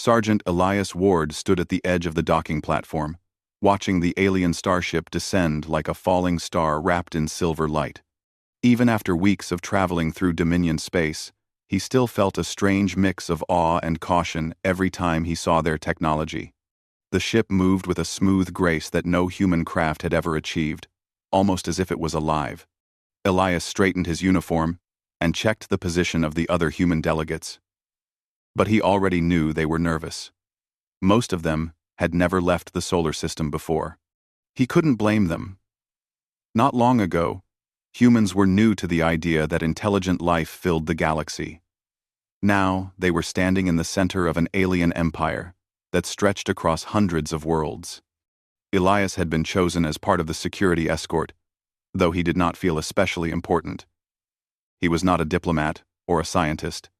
Sergeant Elias Ward stood at the edge of the docking platform, watching the alien starship descend like a falling star wrapped in silver light. Even after weeks of traveling through Dominion space, he still felt a strange mix of awe and caution every time he saw their technology. The ship moved with a smooth grace that no human craft had ever achieved, almost as if it was alive. Elias straightened his uniform and checked the position of the other human delegates. But he already knew they were nervous. Most of them had never left the solar system before. He couldn't blame them. Not long ago, humans were new to the idea that intelligent life filled the galaxy. Now, they were standing in the center of an alien empire that stretched across hundreds of worlds. Elias had been chosen as part of the security escort, though he did not feel especially important. He was not a diplomat or a scientist.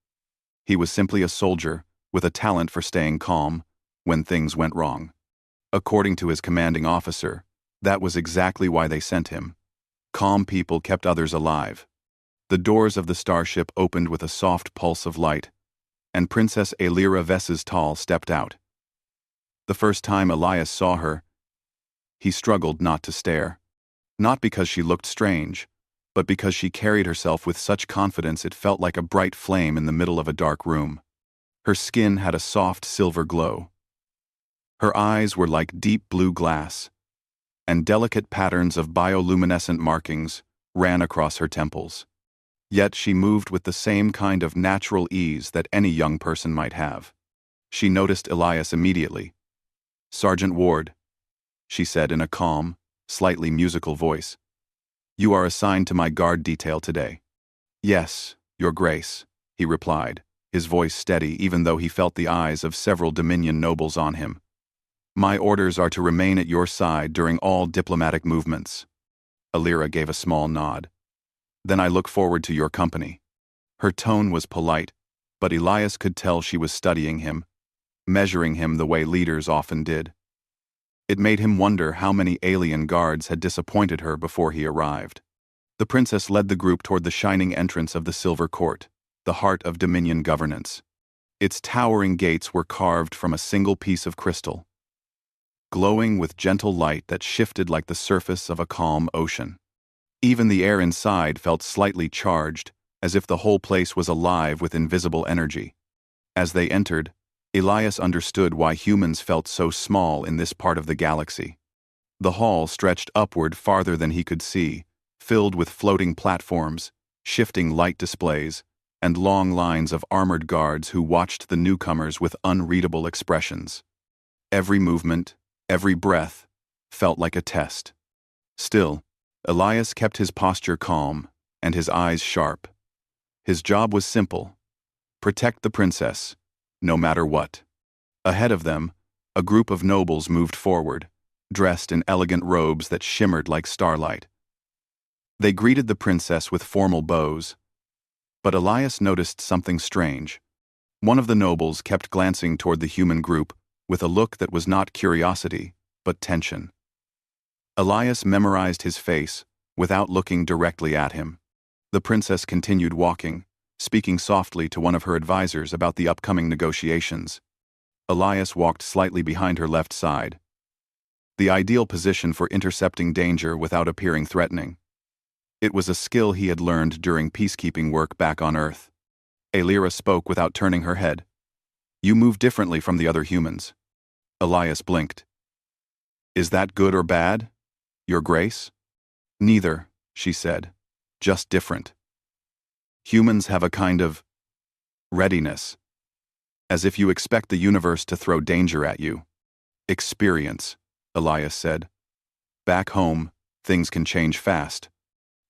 He was simply a soldier with a talent for staying calm when things went wrong. According to his commanding officer, that was exactly why they sent him. Calm people kept others alive. The doors of the starship opened with a soft pulse of light, and Princess Alira Vesestal stepped out. The first time Elias saw her, he struggled not to stare. Not because she looked strange, but because she carried herself with such confidence it felt like a bright flame in the middle of a dark room. Her skin had a soft silver glow. Her eyes were like deep blue glass, and delicate patterns of bioluminescent markings ran across her temples. Yet she moved with the same kind of natural ease that any young person might have. She noticed Elias immediately. "Sergeant Ward," she said in a calm, slightly musical voice. "You are assigned to my guard detail today." "Yes, Your Grace," he replied, his voice steady even though he felt the eyes of several Dominion nobles on him. "My orders are to remain at your side during all diplomatic movements." Alira gave a small nod. "Then I look forward to your company." Her tone was polite, but Elias could tell she was studying him, measuring him the way leaders often did. It made him wonder how many alien guards had disappointed her before he arrived. The princess led the group toward the shining entrance of the Silver Court, the heart of Dominion governance. Its towering gates were carved from a single piece of crystal, glowing with gentle light that shifted like the surface of a calm ocean. Even the air inside felt slightly charged, as if the whole place was alive with invisible energy. As they entered, Elias understood why humans felt so small in this part of the galaxy. The hall stretched upward farther than he could see, filled with floating platforms, shifting light displays, and long lines of armored guards who watched the newcomers with unreadable expressions. Every movement, every breath, felt like a test. Still, Elias kept his posture calm and his eyes sharp. His job was simple: protect the princess, no matter what. Ahead of them, a group of nobles moved forward, dressed in elegant robes that shimmered like starlight. They greeted the princess with formal bows, but Elias noticed something strange. One of the nobles kept glancing toward the human group with a look that was not curiosity, but tension. Elias memorized his face without looking directly at him. The princess continued walking, speaking softly to one of her advisors about the upcoming negotiations. Elias walked slightly behind her left side, the ideal position for intercepting danger without appearing threatening. It was a skill he had learned during peacekeeping work back on Earth. Alira spoke without turning her head. "You move differently from the other humans." Elias blinked. "Is that good or bad, Your Grace?" "Neither," she said. "Just different. Humans have a kind of readiness, as if you expect the universe to throw danger at you." "Experience," Elias said. "Back home, things can change fast."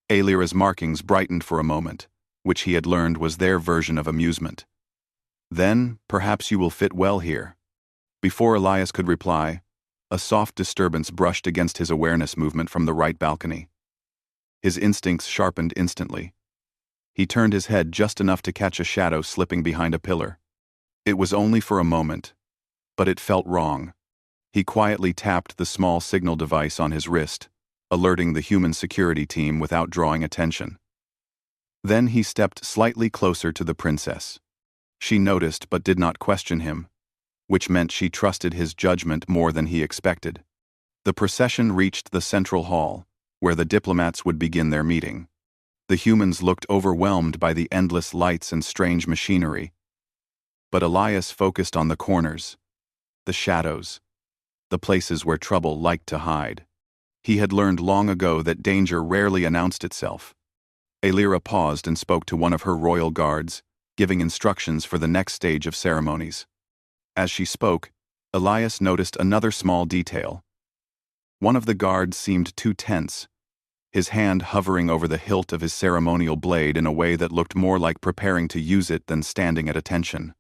Alira's markings brightened for a moment, which he had learned was their version of amusement. "Then, perhaps you will fit well here." Before Elias could reply, a soft disturbance brushed against his awareness movement from the right balcony. His instincts sharpened instantly. He turned his head just enough to catch a shadow slipping behind a pillar. It was only for a moment, but it felt wrong. He quietly tapped the small signal device on his wrist, alerting the human security team without drawing attention. Then he stepped slightly closer to the princess. She noticed but did not question him. which meant she trusted his judgment more than he expected. The procession reached the central hall, where the diplomats would begin their meeting. The humans looked overwhelmed by the endless lights and strange machinery. But Elias focused on the corners, the shadows, the places where trouble liked to hide. He had learned long ago that danger rarely announced itself. Aelira paused and spoke to one of her royal guards, giving instructions for the next stage of ceremonies. As she spoke, Elias noticed another small detail. One of the guards seemed too tense, his hand hovering over the hilt of his ceremonial blade in a way that looked more like preparing to use it than standing at attention.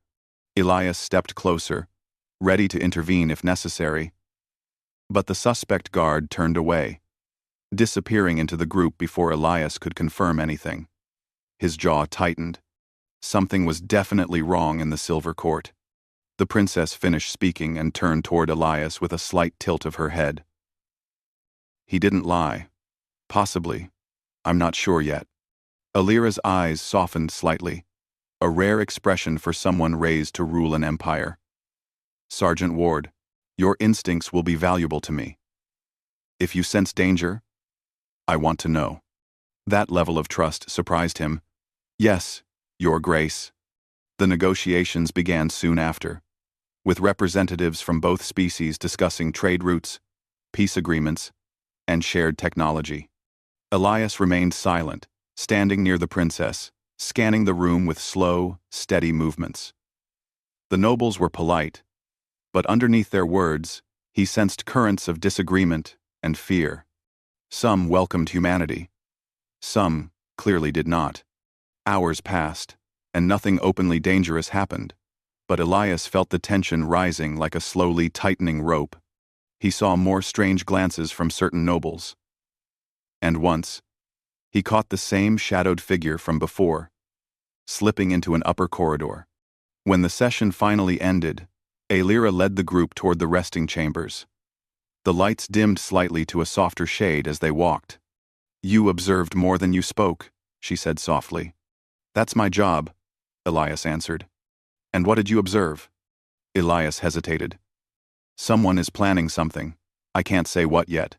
Elias stepped closer, ready to intervene if necessary. But the suspect guard turned away, disappearing into the group before Elias could confirm anything. His jaw tightened. Something was definitely wrong in the Silver Court. The princess finished speaking and turned toward Elias with a slight tilt of her head. He didn't lie. Possibly. I'm not sure yet. Aelira's eyes softened slightly, a rare expression for someone raised to rule an empire. Sergeant Ward, your instincts will be valuable to me. If you sense danger, I want to know. That level of trust surprised him. Yes, Your Grace. The negotiations began soon after, with representatives from both species discussing trade routes, peace agreements, and shared technology. Elias remained silent, standing near the princess, scanning the room with slow, steady movements. The nobles were polite, but underneath their words, he sensed currents of disagreement and fear. Some welcomed humanity. Some clearly did not. Hours passed, and nothing openly dangerous happened, but Elias felt the tension rising like a slowly tightening rope. He saw more strange glances from certain nobles. And once, he caught the same shadowed figure from before, slipping into an upper corridor. When the session finally ended, Aelira led the group toward the resting chambers. The lights dimmed slightly to a softer shade as they walked. You observed more than you spoke, she said softly. That's my job, Elias answered. And what did you observe? Elias hesitated. Someone is planning something. I can't say what yet.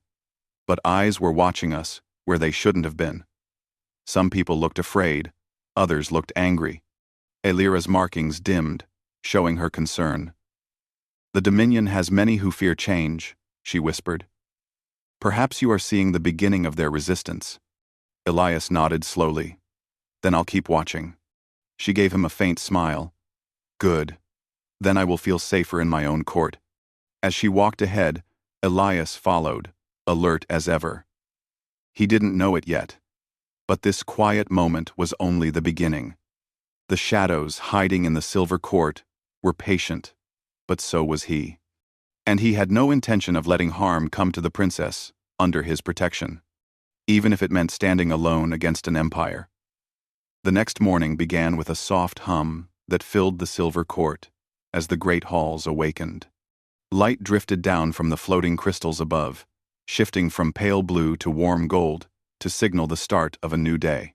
But eyes were watching us where they shouldn't have been. Some people looked afraid, others looked angry. Aelira's markings dimmed, showing her concern. The Dominion has many who fear change, she whispered. Perhaps you are seeing the beginning of their resistance. Elias nodded slowly. Then I'll keep watching. She gave him a faint smile. Good. Then I will feel safer in my own court. As she walked ahead, Elias followed, alert as ever. He didn't know it yet, but this quiet moment was only the beginning. The shadows hiding in the Silver Court were patient, but so was he. And he had no intention of letting harm come to the princess under his protection, even if it meant standing alone against an empire. The next morning began with a soft hum that filled the Silver Court as the great halls awakened. Light drifted down from the floating crystals above, shifting from pale blue to warm gold to signal the start of a new day.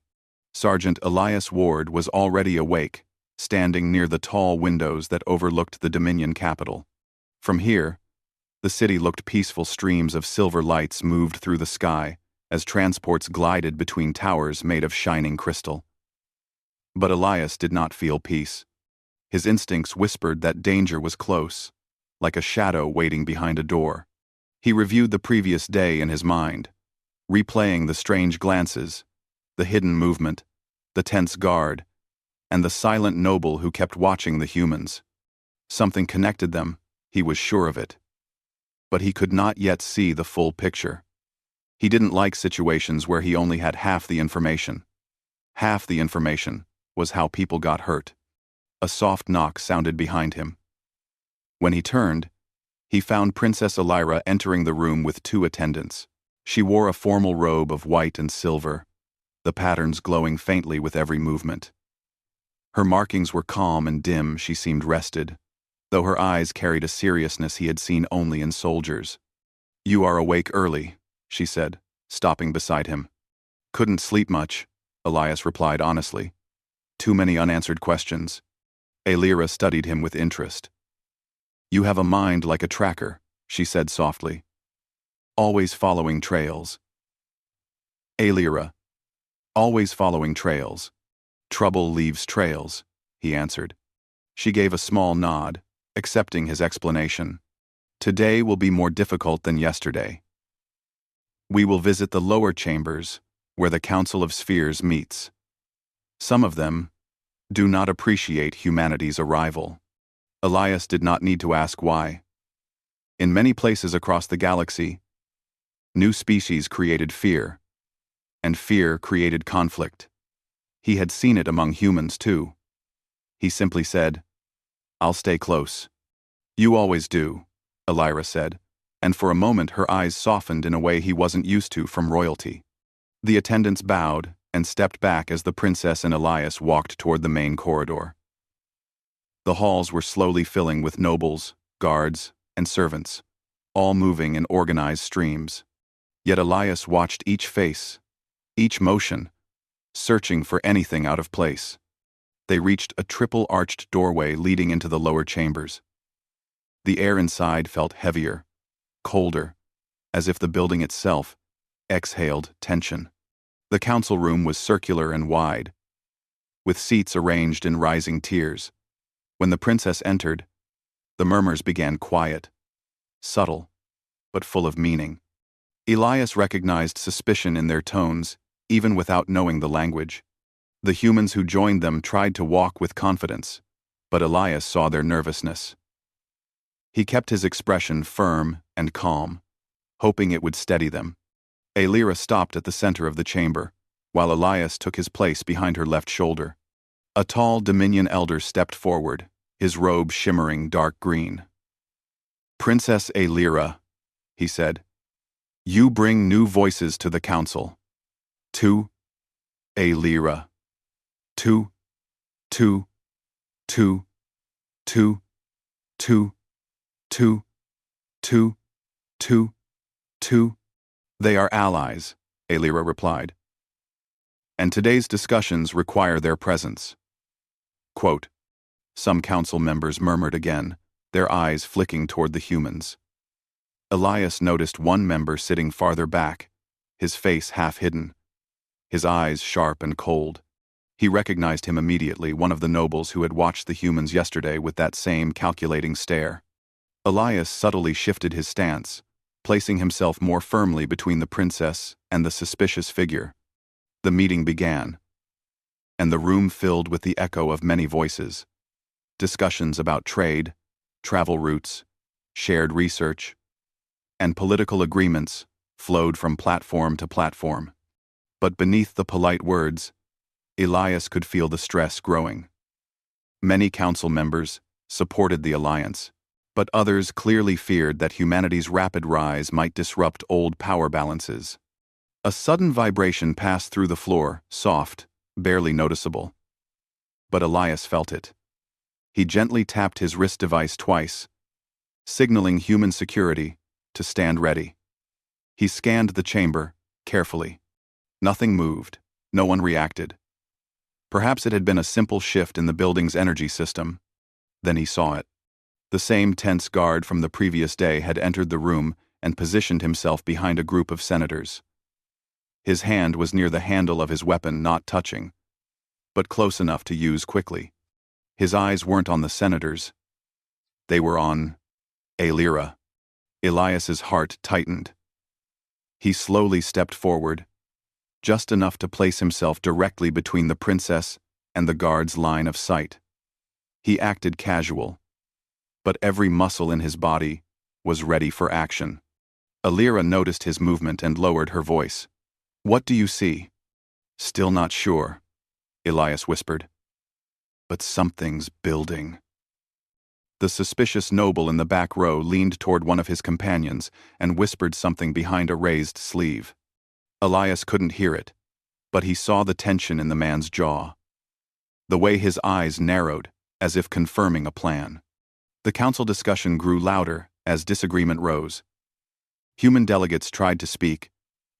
Sergeant Elias Ward was already awake, standing near the tall windows that overlooked the Dominion capital. From here, the city looked peaceful. Streams of silver lights moved through the sky as transports glided between towers made of shining crystal. But Elias did not feel peace. His instincts whispered that danger was close, like a shadow waiting behind a door. He reviewed the previous day in his mind, replaying the strange glances, the hidden movement, the tense guard, and the silent noble who kept watching the humans. Something connected them, he was sure of it. But he could not yet see the full picture. He didn't like situations where he only had half the information. Half the information was how people got hurt. A soft knock sounded behind him. When he turned, he found Princess Aelira entering the room with two attendants. She wore a formal robe of white and silver, the patterns glowing faintly with every movement. Her markings were calm and dim. She seemed rested, though her eyes carried a seriousness he had seen only in soldiers. You are awake early, she said, stopping beside him. Couldn't sleep much, Elias replied honestly. Too many unanswered questions. Aelira studied him with interest. You have a mind like a tracker, she said softly. Always following trails. Aelira. Always following trails. Trouble leaves trails, he answered. She gave a small nod, accepting his explanation. Today will be more difficult than yesterday. We will visit the lower chambers, where the Council of Spheres meets. Some of them do not appreciate humanity's arrival. Elias did not need to ask why. In many places across the galaxy, new species created fear, and fear created conflict. He had seen it among humans too. He simply said, "I'll stay close." "You always do," Aelira said, and for a moment her eyes softened in a way he wasn't used to from royalty. The attendants bowed and stepped back as the princess and Elias walked toward the main corridor. The halls were slowly filling with nobles, guards, and servants, all moving in organized streams. Yet Elias watched each face, each motion, searching for anything out of place. They reached a triple-arched doorway leading into the lower chambers. The air inside felt heavier, colder, as if the building itself exhaled tension. The council room was circular and wide, with seats arranged in rising tiers. When the princess entered, the murmurs began quiet, subtle, but full of meaning. Elias recognized suspicion in their tones, even without knowing the language. The humans who joined them tried to walk with confidence, but Elias saw their nervousness. He kept his expression firm and calm, hoping it would steady them. Aelira stopped at the center of the chamber, while Elias took his place behind her left shoulder. A tall Dominion elder stepped forward, his robe shimmering dark green. "Princess Aelira," he said, "you bring new voices to the council. To Aelira. To. To. To. To. To. To. To. To. To. They are allies," Aelira replied. "And today's discussions require their presence." Quote, some council members murmured again, their eyes flicking toward the humans. Elias noticed one member sitting farther back, his face half hidden, his eyes sharp and cold. He recognized him immediately, one of the nobles who had watched the humans yesterday with that same calculating stare. Elias subtly shifted his stance, placing himself more firmly between the princess and the suspicious figure. The meeting began, and the room filled with the echo of many voices. Discussions about trade, travel routes, shared research, and political agreements flowed from platform to platform. But beneath the polite words, Elias could feel the stress growing. Many council members supported the alliance, but others clearly feared that humanity's rapid rise might disrupt old power balances. A sudden vibration passed through the floor, soft, barely noticeable. But Elias felt it. He gently tapped his wrist device twice, signaling human security to stand ready. He scanned the chamber carefully. Nothing moved, no one reacted. Perhaps it had been a simple shift in the building's energy system. Then he saw it. The same tense guard from the previous day had entered the room and positioned himself behind a group of senators. His hand was near the handle of his weapon, not touching, but close enough to use quickly. His eyes weren't on the senators. They were on Aelira. Elias's heart tightened. He slowly stepped forward, just enough to place himself directly between the princess and the guard's line of sight. He acted casual, but every muscle in his body was ready for action. Aelira noticed his movement and lowered her voice. "What do you see?" "Still not sure," Elias whispered. "But something's building." The suspicious noble in the back row leaned toward one of his companions and whispered something behind a raised sleeve. Elias couldn't hear it, but he saw the tension in the man's jaw. The way his eyes narrowed, as if confirming a plan. The council discussion grew louder as disagreement rose. Human delegates tried to speak,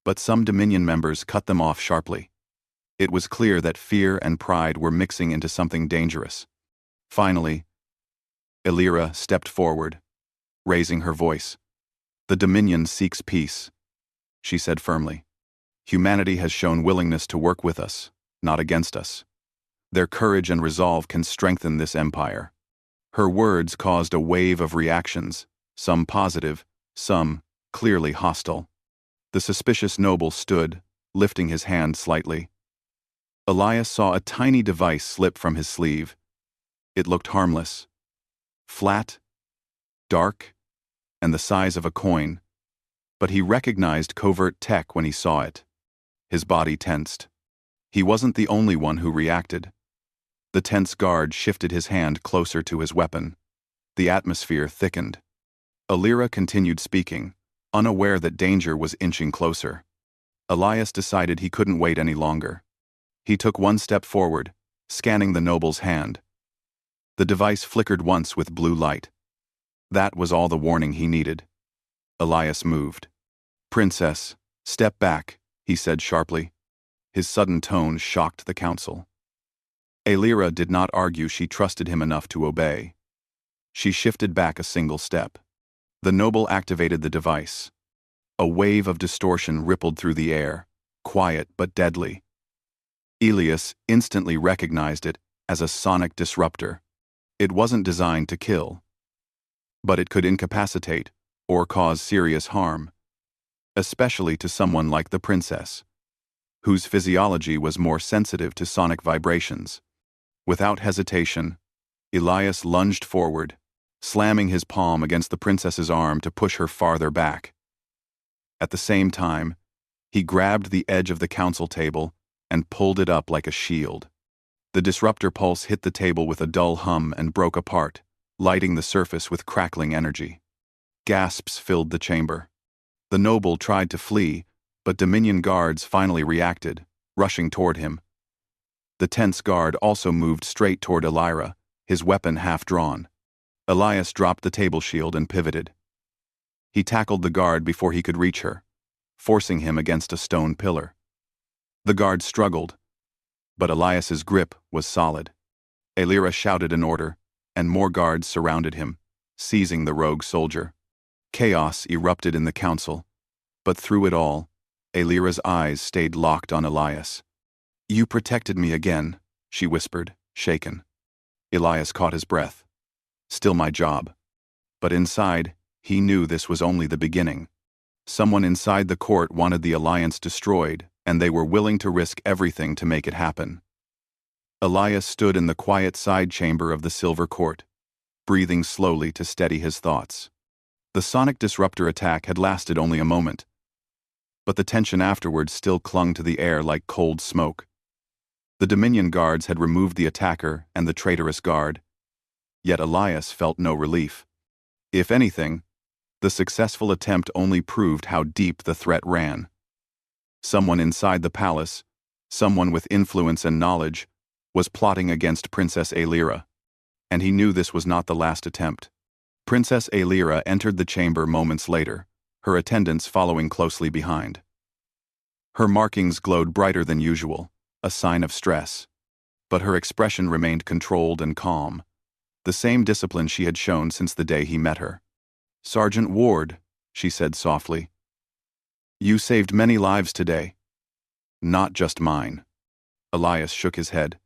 but some Dominion members cut them off sharply. It was clear that fear and pride were mixing into something dangerous. Finally, Aelira stepped forward, raising her voice. "The Dominion seeks peace," she said firmly. "Humanity has shown willingness to work with us, not against us. Their courage and resolve can strengthen this empire." Her words caused a wave of reactions, some positive, some clearly hostile. The suspicious noble stood, lifting his hand slightly. Elias saw a tiny device slip from his sleeve. It looked harmless. Flat, dark, and the size of a coin, but he recognized covert tech when he saw it. His body tensed. He wasn't the only one who reacted. The tense guard shifted his hand closer to his weapon. The atmosphere thickened. Alira continued speaking, unaware that danger was inching closer. Elias decided he couldn't wait any longer. He took one step forward, scanning the noble's hand. The device flickered once with blue light. That was all the warning he needed. Elias moved. "Princess, step back," he said sharply. His sudden tone shocked the council. Alira did not argue. She trusted him enough to obey. She shifted back a single step. The noble activated the device. A wave of distortion rippled through the air, quiet but deadly. Elias instantly recognized it as a sonic disruptor. It wasn't designed to kill, but it could incapacitate or cause serious harm, especially to someone like the princess, whose physiology was more sensitive to sonic vibrations. Without hesitation, Elias lunged forward, slamming his palm against the princess's arm to push her farther back. At the same time, he grabbed the edge of the council table and pulled it up like a shield. The disruptor pulse hit the table with a dull hum and broke apart, lighting the surface with crackling energy. Gasps filled the chamber. The noble tried to flee, but Dominion guards finally reacted, rushing toward him. The tense guard also moved straight toward Elira, his weapon half drawn. Elias dropped the table shield and pivoted. He tackled the guard before he could reach her, forcing him against a stone pillar. The guard struggled, but Elias's grip was solid. Elira shouted an order, and more guards surrounded him, seizing the rogue soldier. Chaos erupted in the council, but through it all, Elira's eyes stayed locked on Elias. "You protected me again," she whispered, shaken. Elias caught his breath. Still my job. But inside, he knew this was only the beginning. Someone inside the court wanted the alliance destroyed, and they were willing to risk everything to make it happen. Elias stood in the quiet side chamber of the Silver Court, breathing slowly to steady his thoughts. The sonic disruptor attack had lasted only a moment, but the tension afterwards still clung to the air like cold smoke. The Dominion guards had removed the attacker and the traitorous guard, yet Elias felt no relief. If anything, the successful attempt only proved how deep the threat ran. Someone inside the palace, someone with influence and knowledge, was plotting against Princess Alira, and he knew this was not the last attempt. Princess Alira entered the chamber moments later, her attendants following closely behind. Her markings glowed brighter than usual, a sign of stress, but her expression remained controlled and calm, the same discipline she had shown since the day he met her. "Sergeant Ward," she said softly, "you saved many lives today. Not just mine." Elias shook his head.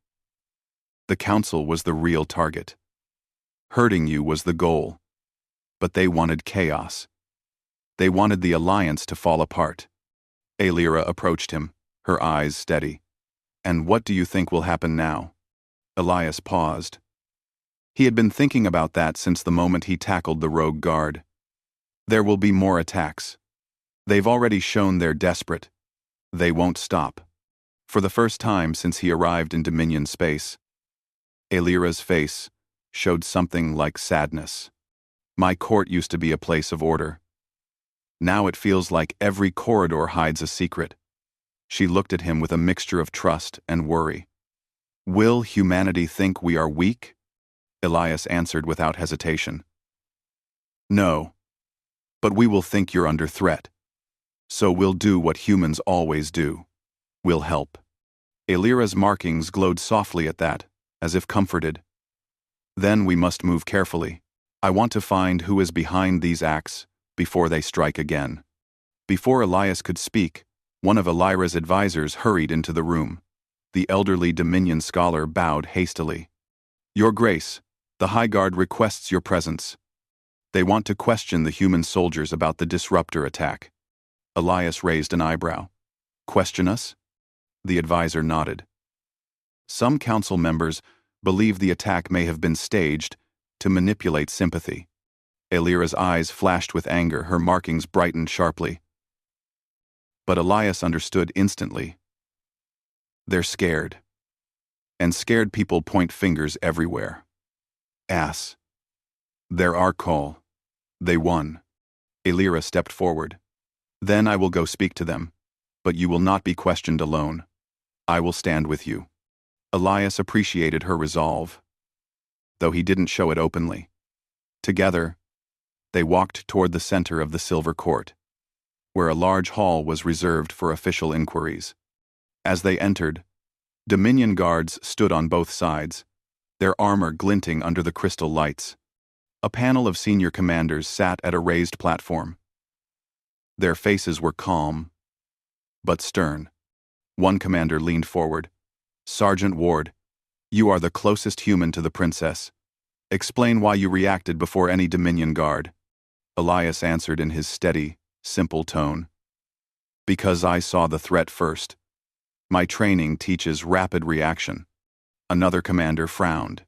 "The council was the real target. Hurting you was the goal. But they wanted chaos. They wanted the alliance to fall apart." Alira approached him, her eyes steady. "And what do you think will happen now?" Elias paused. He had been thinking about that since the moment he tackled the rogue guard. There will be more attacks. They've already shown they're desperate. They won't stop. For the first time since he arrived in Dominion space, Alira's face showed something like sadness. "My court used to be a place of order. Now it feels like every corridor hides a secret." She looked at him with a mixture of trust and worry. "Will humanity think we are weak?" Elias answered without hesitation. "No. But we will think you're under threat. So we'll do what humans always do. We'll help." Alira's markings glowed softly at that, as if comforted. "Then we must move carefully. I want to find who is behind these acts before they strike again. Before Elias could speak, one of Elira's advisors hurried into the room. The elderly Dominion scholar bowed hastily. Your Grace, the High Guard requests your presence. They want to question the human soldiers about the disruptor attack. Elias raised an eyebrow. Question us? The advisor nodded. Some council members believe the attack may have been staged to manipulate sympathy. Elira's eyes flashed with anger, her markings brightened sharply. But Elias understood instantly. They're scared. And scared people point fingers everywhere. Ass. They're our call. They won. Elira stepped forward. Then I will go speak to them. But you will not be questioned alone. I will stand with you. Elias appreciated her resolve, though he didn't show it openly. Together, they walked toward the center of the Silver Court, where a large hall was reserved for official inquiries. As they entered, Dominion guards stood on both sides, their armor glinting under the crystal lights. A panel of senior commanders sat at a raised platform. Their faces were calm, but stern. One commander leaned forward. Sergeant Ward, you are the closest human to the princess. Explain why you reacted before any Dominion guard. Elias answered in his steady, simple tone. Because I saw the threat first. My training teaches rapid reaction. Another commander frowned.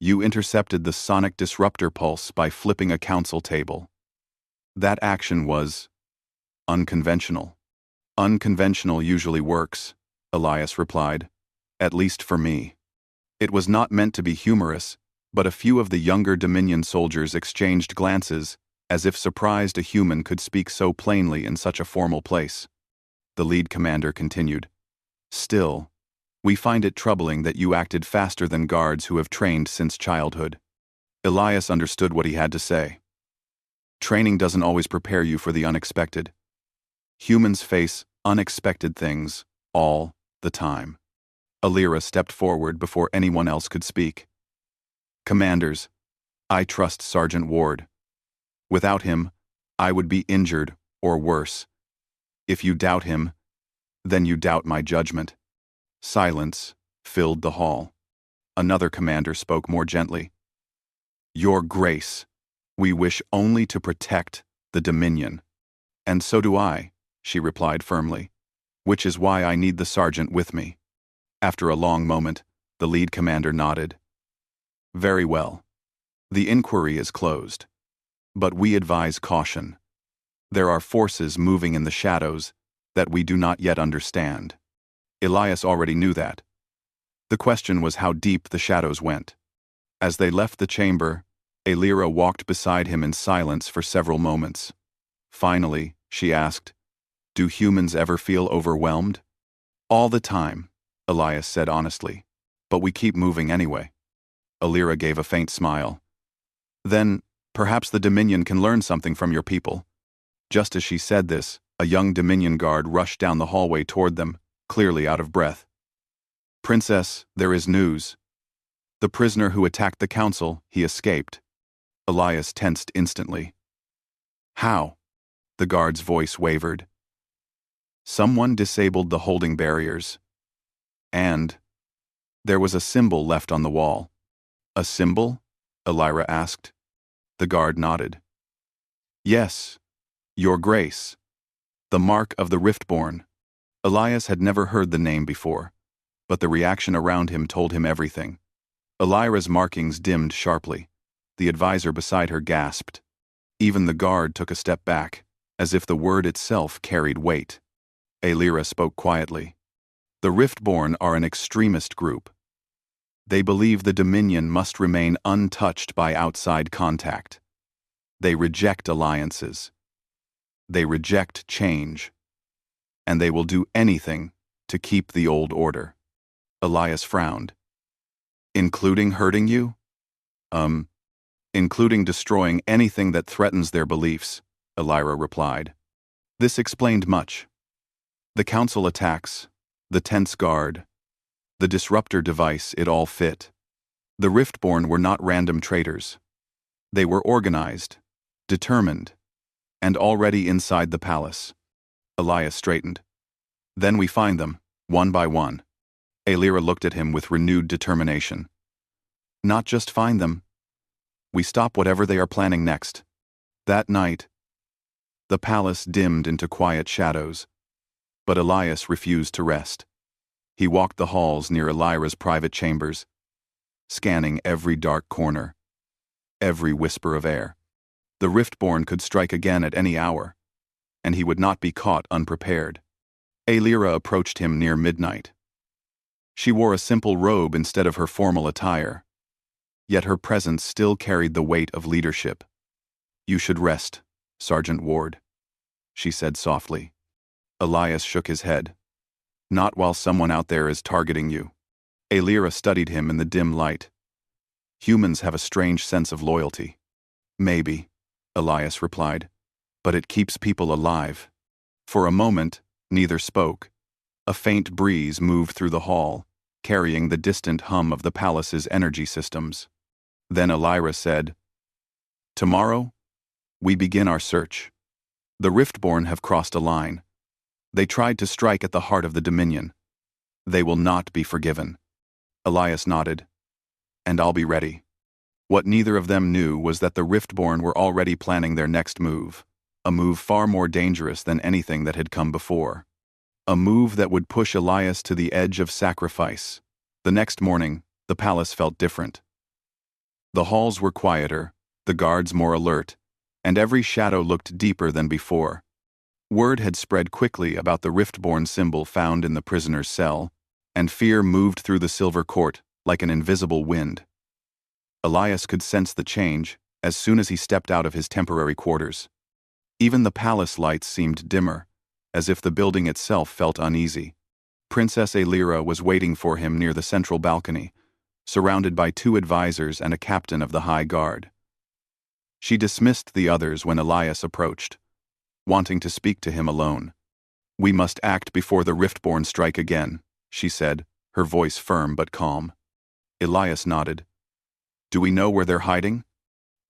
You intercepted the sonic disruptor pulse by flipping a council table. That action was unconventional. Unconventional usually works, Elias replied. At least for me. It was not meant to be humorous, but a few of the younger Dominion soldiers exchanged glances, as if surprised a human could speak so plainly in such a formal place. The lead commander continued. Still, we find it troubling that you acted faster than guards who have trained since childhood. Elias understood what he had to say. Training doesn't always prepare you for the unexpected. Humans face unexpected things all the time. Elira stepped forward before anyone else could speak. Commanders, I trust Sergeant Ward. Without him, I would be injured or worse. If you doubt him, then you doubt my judgment. Silence filled the hall. Another commander spoke more gently. Your Grace, we wish only to protect the Dominion. And so do I, she replied firmly, which is why I need the sergeant with me. After a long moment, the lead commander nodded. Very well. The inquiry is closed. But we advise caution. There are forces moving in the shadows that we do not yet understand. Elias already knew that. The question was how deep the shadows went. As they left the chamber, Elira walked beside him in silence for several moments. Finally, she asked, Do humans ever feel overwhelmed? All the time, Elias said honestly, but we keep moving anyway. Elira gave a faint smile. Then, perhaps the Dominion can learn something from your people. Just as she said this, a young Dominion guard rushed down the hallway toward them, clearly out of breath. Princess, there is news. The prisoner who attacked the council, he escaped. Elias tensed instantly. How? The guard's voice wavered. Someone disabled the holding barriers. And there was a symbol left on the wall. A symbol? Elira asked. The guard nodded. Yes, Your Grace. The mark of the Riftborn. Elias had never heard the name before, but the reaction around him told him everything. Elira's markings dimmed sharply. The advisor beside her gasped. Even the guard took a step back, as if the word itself carried weight. Elira spoke quietly. The Riftborn are an extremist group. They believe the Dominion must remain untouched by outside contact. They reject alliances. They reject change. And they will do anything to keep the old order. Elias frowned. Including hurting you? Including destroying anything that threatens their beliefs, Elira replied. This explained much. The council attacks, the tense guard, the disruptor device, it all fit. The Riftborn were not random traitors. They were organized, determined, and already inside the palace. Elias straightened. Then we find them, one by one. Alira looked at him with renewed determination. Not just find them. We stop whatever they are planning next. That night, the palace dimmed into quiet shadows, but Elias refused to rest. He walked the halls near Elira's private chambers, scanning every dark corner, every whisper of air. The Riftborn could strike again at any hour, and he would not be caught unprepared. Alira approached him near midnight. She wore a simple robe instead of her formal attire, yet her presence still carried the weight of leadership. "You should rest, Sergeant Ward," she said softly. Elias shook his head. "Not while someone out there is targeting you." Alira studied him in the dim light. "Humans have a strange sense of loyalty." "Maybe," Elias replied, "but it keeps people alive." For a moment, neither spoke. A faint breeze moved through the hall, carrying the distant hum of the palace's energy systems. Then Alira said, "Tomorrow, we begin our search. The Riftborn have crossed a line. They tried to strike at the heart of the Dominion. They will not be forgiven." Elias nodded. "And I'll be ready." What neither of them knew was that the Riftborn were already planning their next move, a move far more dangerous than anything that had come before. A move that would push Elias to the edge of sacrifice. The next morning, the palace felt different. The halls were quieter, the guards more alert, and every shadow looked deeper than before. Word had spread quickly about the Riftborn symbol found in the prisoner's cell, and fear moved through the silver court like an invisible wind. Elias could sense the change as soon as he stepped out of his temporary quarters. Even the palace lights seemed dimmer, as if the building itself felt uneasy. Princess Alira was waiting for him near the central balcony, surrounded by 2 advisors and a captain of the High Guard. She dismissed the others when Elias approached, wanting to speak to him alone. "We must act before the Riftborn strike again," she said, her voice firm but calm. Elias nodded. "Do we know where they're hiding?"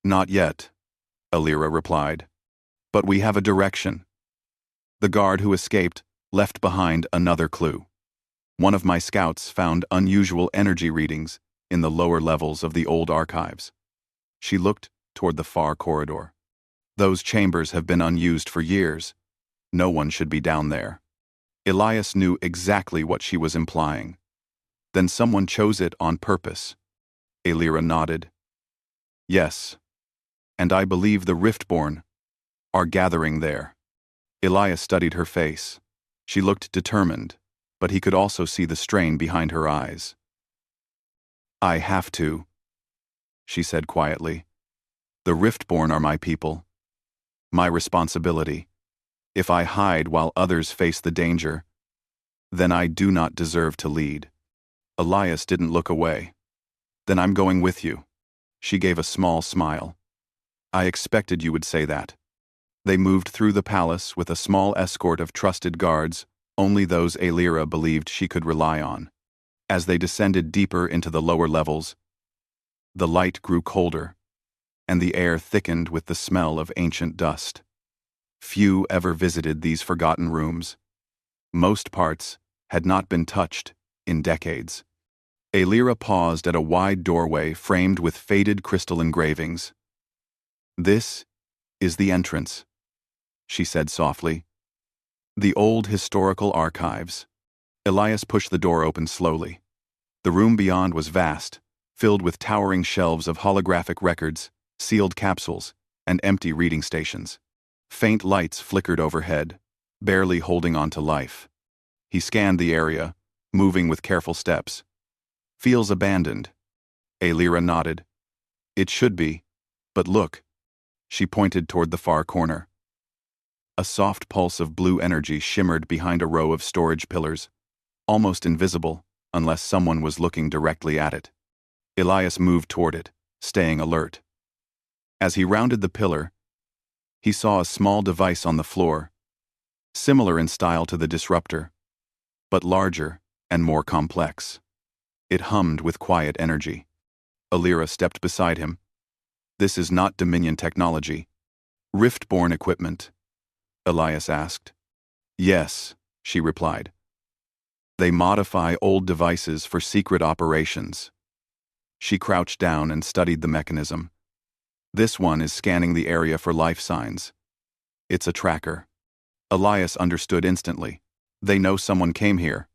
"Not yet," Alira replied. "But we have a direction." The guard who escaped left behind another clue. One of my scouts found unusual energy readings in the lower levels of the old archives. She looked toward the far corridor. "Those chambers have been unused for years. No one should be down there." Elias knew exactly what she was implying. Then someone chose it on purpose. Alira nodded. "Yes, and I believe the Riftborn are gathering there." Elias studied her face. She looked determined, but he could also see the strain behind her eyes. "I have to," she said quietly. "The Riftborn are my people. My responsibility. If I hide while others face the danger, then I do not deserve to lead." Elias didn't look away. "Then I'm going with you." She gave a small smile. "I expected you would say that." They moved through the palace with a small escort of trusted guards, only those Alira believed she could rely on. As they descended deeper into the lower levels, the light grew colder, and the air thickened with the smell of ancient dust. Few ever visited these forgotten rooms. Most parts had not been touched in decades. Alira paused at a wide doorway framed with faded crystal engravings. "This is the entrance," she said softly. "The old historical archives." Elias pushed the door open slowly. The room beyond was vast, filled with towering shelves of holographic records, sealed capsules, and empty reading stations. Faint lights flickered overhead, barely holding on to life. He scanned the area, moving with careful steps. "Feels abandoned." Alira nodded. "It should be, but look." She pointed toward the far corner. A soft pulse of blue energy shimmered behind a row of storage pillars, almost invisible unless someone was looking directly at it. Elias moved toward it, staying alert. As he rounded the pillar, he saw a small device on the floor, similar in style to the disruptor, but larger and more complex. It hummed with quiet energy. Alira stepped beside him. This is not Dominion technology. Rift-borne equipment? Elias asked. Yes, she replied. They modify old devices for secret operations. She crouched down and studied the mechanism. This one is scanning the area for life signs. It's a tracker. Elias understood instantly. They know someone came here.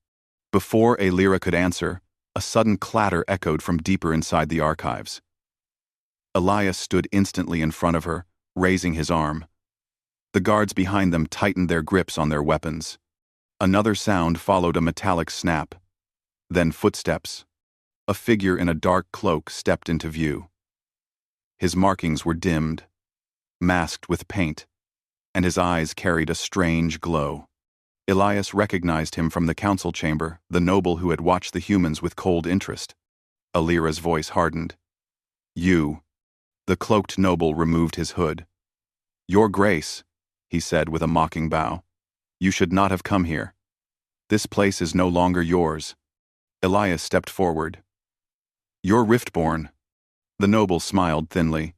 Before Alira could answer, a sudden clatter echoed from deeper inside the archives. Elias stood instantly in front of her, raising his arm. The guards behind them tightened their grips on their weapons. Another sound followed a metallic snap. Then footsteps. A figure in a dark cloak stepped into view. His markings were dimmed, masked with paint, and his eyes carried a strange glow. Elias recognized him from the council chamber, the noble who had watched the humans with cold interest. Alira's voice hardened. You. The cloaked noble removed his hood. Your Grace, he said with a mocking bow. You should not have come here. This place is no longer yours. Elias stepped forward. You're Riftborn. The noble smiled thinly.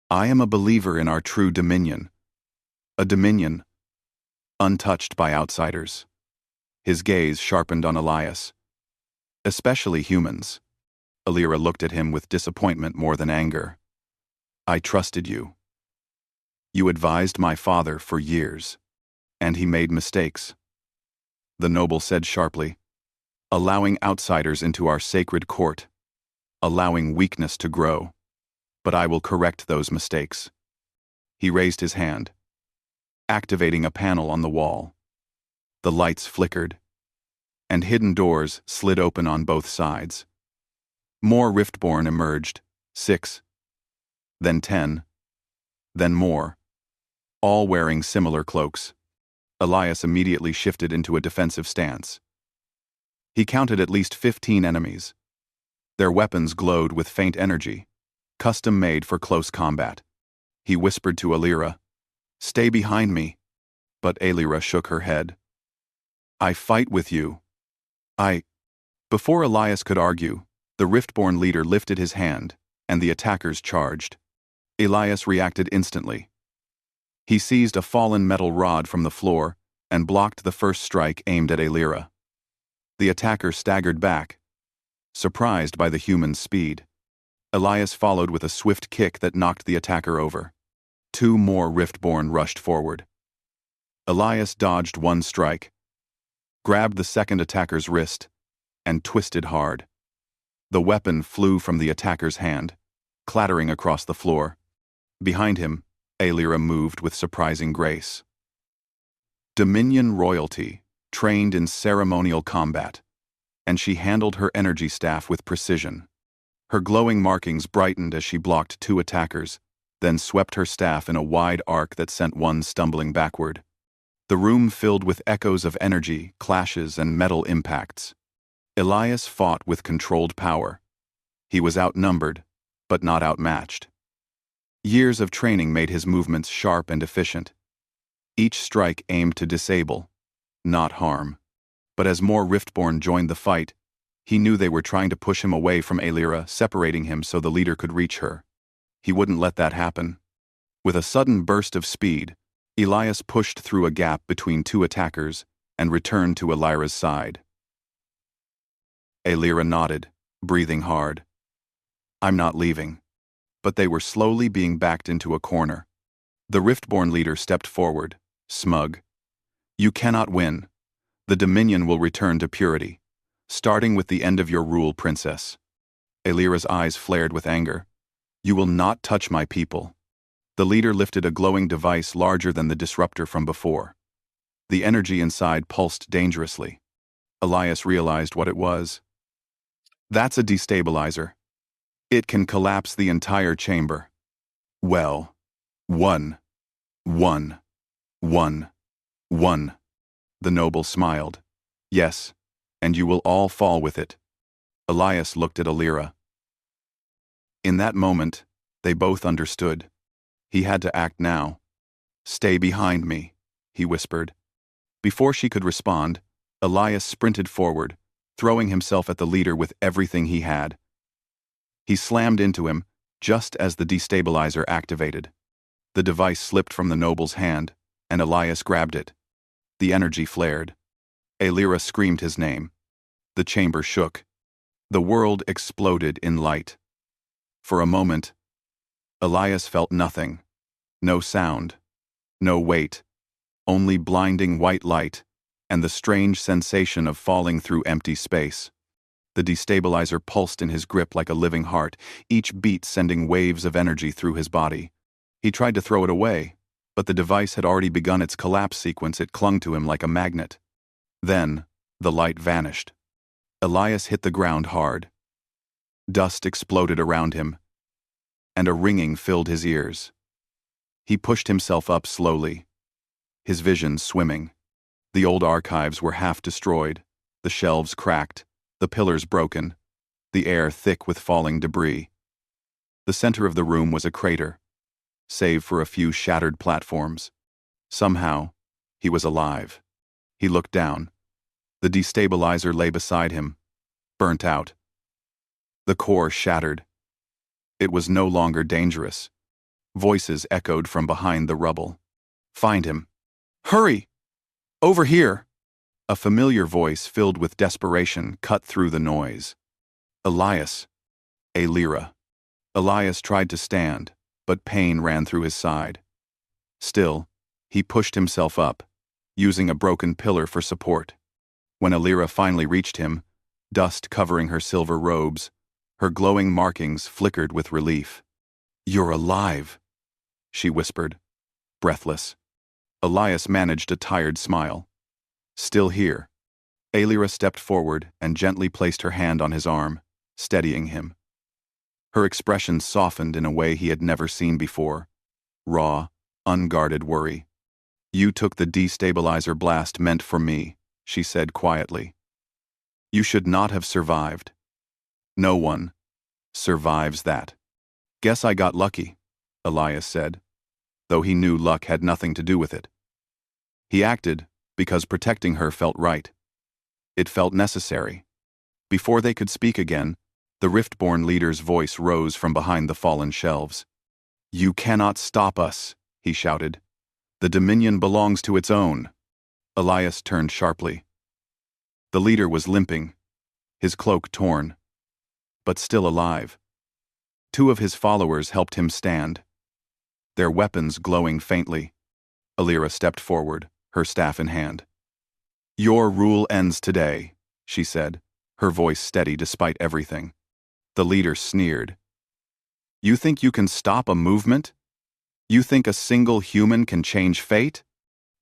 I am a believer in our true dominion. A dominion untouched by outsiders. His gaze sharpened on Elias. Especially humans. Alira looked at him with disappointment more than anger. I trusted you. You advised my father for years, and he made mistakes. The noble said sharply, allowing outsiders into our sacred court, allowing weakness to grow. But I will correct those mistakes. He raised his hand, activating a panel on the wall. The lights flickered, and hidden doors slid open on both sides. More Riftborn emerged, 6, then 10, then more, all wearing similar cloaks. Elias immediately shifted into a defensive stance. He counted at least 15 enemies. Their weapons glowed with faint energy, custom-made for close combat. He whispered to Alira, Stay behind me. But Alira shook her head. I fight with you. Before Elias could argue, the Riftborn leader lifted his hand, and the attackers charged. Elias reacted instantly. He seized a fallen metal rod from the floor and blocked the first strike aimed at Alira. The attacker staggered back, surprised by the human's speed. Elias followed with a swift kick that knocked the attacker over. 2 more Riftborn rushed forward. Elias dodged one strike, grabbed the second attacker's wrist, and twisted hard. The weapon flew from the attacker's hand, clattering across the floor. Behind him, Alira moved with surprising grace. Dominion royalty, trained in ceremonial combat, and she handled her energy staff with precision. Her glowing markings brightened as she blocked 2 attackers, then swept her staff in a wide arc that sent one stumbling backward. The room filled with echoes of energy, clashes, and metal impacts. Elias fought with controlled power. He was outnumbered, but not outmatched. Years of training made his movements sharp and efficient. Each strike aimed to disable, not harm. But as more Riftborn joined the fight, he knew they were trying to push him away from Alira, separating him so the leader could reach her. He wouldn't let that happen. With a sudden burst of speed, Elias pushed through a gap between 2 attackers and returned to Alira's side. Alira nodded, breathing hard. I'm not leaving. But they were slowly being backed into a corner. The Riftborn leader stepped forward, smug. You cannot win. The Dominion will return to purity, starting with the end of your rule, princess. Alira's eyes flared with anger. You will not touch my people. The leader lifted a glowing device larger than the disruptor from before. The energy inside pulsed dangerously. Elias realized what it was. That's a destabilizer. It can collapse the entire chamber. Well, 1, 1, 1, 1. The noble smiled. Yes, and you will all fall with it. Elias looked at Alira. In that moment, they both understood. He had to act now. Stay behind me, he whispered. Before she could respond, Elias sprinted forward, throwing himself at the leader with everything he had. He slammed into him, just as the destabilizer activated. The device slipped from the noble's hand, and Elias grabbed it. The energy flared. Aelira screamed his name. The chamber shook. The world exploded in light. For a moment, Elias felt nothing. No sound. No weight. Only blinding white light, and the strange sensation of falling through empty space. The destabilizer pulsed in his grip like a living heart, each beat sending waves of energy through his body. He tried to throw it away, but the device had already begun its collapse sequence. It clung to him like a magnet. Then, the light vanished. Elias hit the ground hard. Dust exploded around him, and a ringing filled his ears. He pushed himself up slowly, his vision swimming. The old archives were half destroyed, the shelves cracked, the pillars broken, the air thick with falling debris. The center of the room was a crater, save for a few shattered platforms. Somehow, he was alive. He looked down. The destabilizer lay beside him, burnt out. The core shattered. It was no longer dangerous. Voices echoed from behind the rubble. "Find him. Hurry! Over here!" A familiar voice filled with desperation cut through the noise. Elias. Aelira. Elias tried to stand, but pain ran through his side. Still, he pushed himself up, using a broken pillar for support. When Aelira finally reached him, dust covering her silver robes, her glowing markings flickered with relief. "You're alive," she whispered, breathless. Elias managed a tired smile. "Still here." Aelira stepped forward and gently placed her hand on his arm, steadying him. Her expression softened in a way he had never seen before. Raw, unguarded worry. "You took the destabilizer blast meant for me," she said quietly. "You should not have survived. No one survives that." "Guess I got lucky," Elias said, though he knew luck had nothing to do with it. He acted because protecting her felt right. It felt necessary. Before they could speak again, the Riftborn leader's voice rose from behind the fallen shelves. "You cannot stop us," he shouted. "The Dominion belongs to its own." Elias turned sharply. The leader was limping, his cloak torn, but still alive. Two of his followers helped him stand, their weapons glowing faintly. Aelira stepped forward, her staff in hand. "Your rule ends today," she said, her voice steady despite everything. The leader sneered. "You think you can stop a movement? You think a single human can change fate?"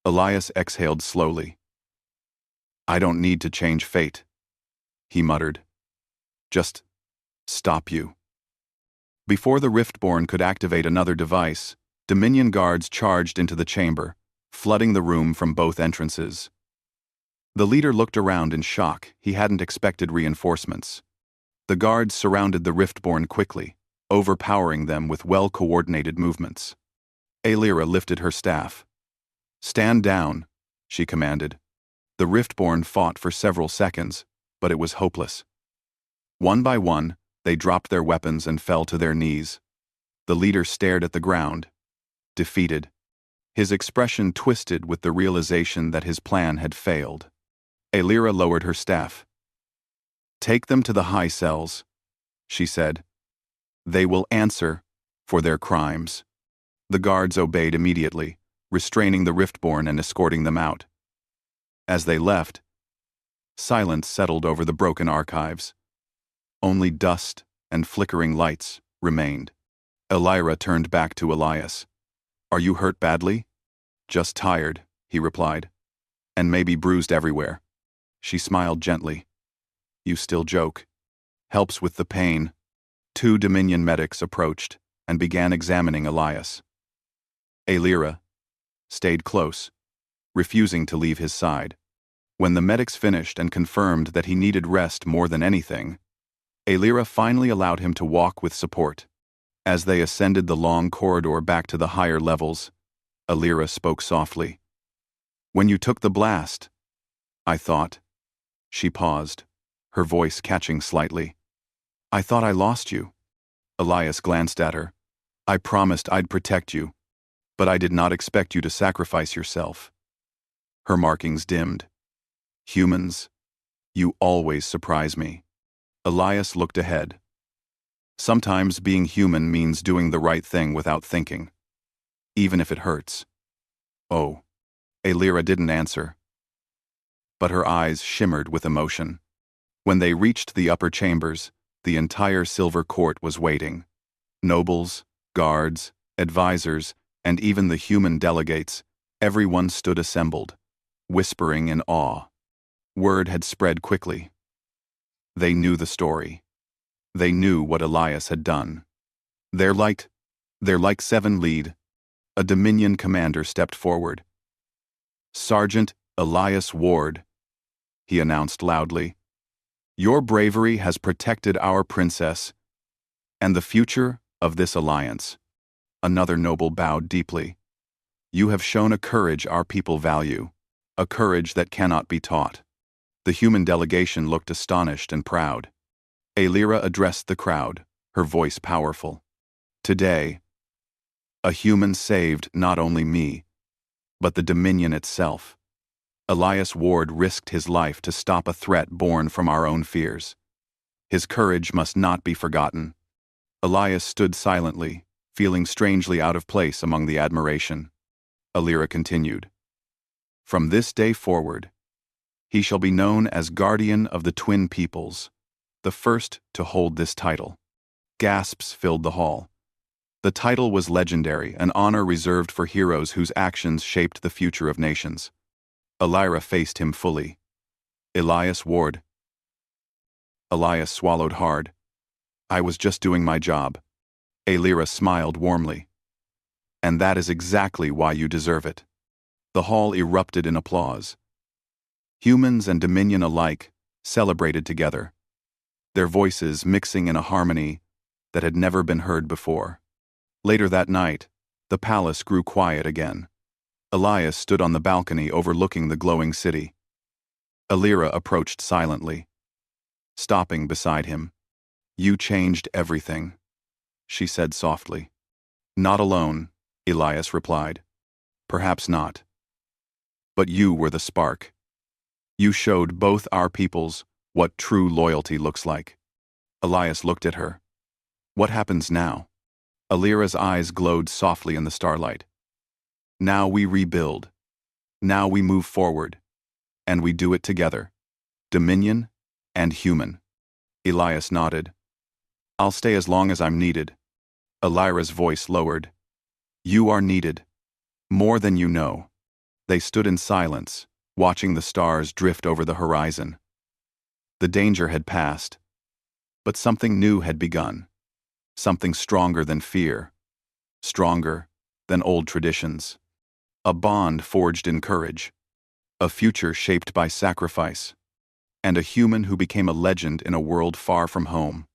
Elias exhaled slowly. "I don't need to change fate," he muttered. "Just stop you." Before the Riftborn could activate another device, Dominion guards charged into the chamber, flooding the room from both entrances. The leader looked around in shock. He hadn't expected reinforcements. The guards surrounded the Riftborn quickly, overpowering them with well-coordinated movements. Aelira lifted her staff. "Stand down," she commanded. The Riftborn fought for several seconds, but it was hopeless. One by one, they dropped their weapons and fell to their knees. The leader stared at the ground, defeated. His expression twisted with the realization that his plan had failed. Aelira lowered her staff. "Take them to the high cells," she said. "They will answer for their crimes." The guards obeyed immediately, restraining the Riftborn and escorting them out. As they left, silence settled over the broken archives. Only dust and flickering lights remained. Aelira turned back to Elias. "Are you hurt badly?" "Just tired," he replied. "And maybe bruised everywhere." She smiled gently. "You still joke. Helps with the pain." Two Dominion medics approached and began examining Elias. Aelira stayed close, refusing to leave his side. When the medics finished and confirmed that he needed rest more than anything, Aelira finally allowed him to walk with support. As they ascended the long corridor back to the higher levels, Aelira spoke softly. "When you took the blast, I thought..." She paused, her voice catching slightly. "I thought I lost you." Elias glanced at her. I promised I'd protect you, but I did not expect you to sacrifice yourself. Her markings dimmed. Humans, you always surprise me. Elias looked ahead. Sometimes being human means doing the right thing without thinking, even if it hurts. Oh, Alira didn't answer, but her eyes shimmered with emotion. When they reached the upper chambers, the entire silver court was waiting. Nobles, guards, advisors, and even the human delegates, everyone stood assembled, whispering in awe. Word had spread quickly. They knew the story. They knew what Elias had done. They're like Seven Lead. A Dominion commander stepped forward. Sergeant Elias Ward, he announced loudly. Your bravery has protected our princess and the future of this alliance. Another noble bowed deeply. You have shown a courage our people value, a courage that cannot be taught. The human delegation looked astonished and proud. Alira addressed the crowd, her voice powerful. Today, a human saved not only me, but the Dominion itself. Elias Ward risked his life to stop a threat born from our own fears. His courage must not be forgotten. Elias stood silently, feeling strangely out of place among the admiration. Alira continued. From this day forward, he shall be known as Guardian of the Twin Peoples, the first to hold this title. Gasps filled the hall. The title was legendary, an honor reserved for heroes whose actions shaped the future of nations. Alira faced him fully. Elias Ward. Elias swallowed hard. I was just doing my job. Alira smiled warmly. And that is exactly why you deserve it. The hall erupted in applause. Humans and Dominion alike celebrated together, their voices mixing in a harmony that had never been heard before. Later that night, the palace grew quiet again. Elias stood on the balcony overlooking the glowing city. Alira approached silently, stopping beside him. You changed everything, she said softly. Not alone, Elias replied. Perhaps not. But you were the spark. You showed both our peoples what true loyalty looks like. Elias looked at her. What happens now? Alira's eyes glowed softly in the starlight. Now we rebuild. Now we move forward. And we do it together. Dominion and human. Elias nodded. I'll stay as long as I'm needed. Alira's voice lowered. You are needed. More than you know. They stood in silence, watching the stars drift over the horizon. The danger had passed, but something new had begun. Something stronger than fear. Stronger than old traditions. A bond forged in courage. A future shaped by sacrifice. And a human who became a legend in a world far from home.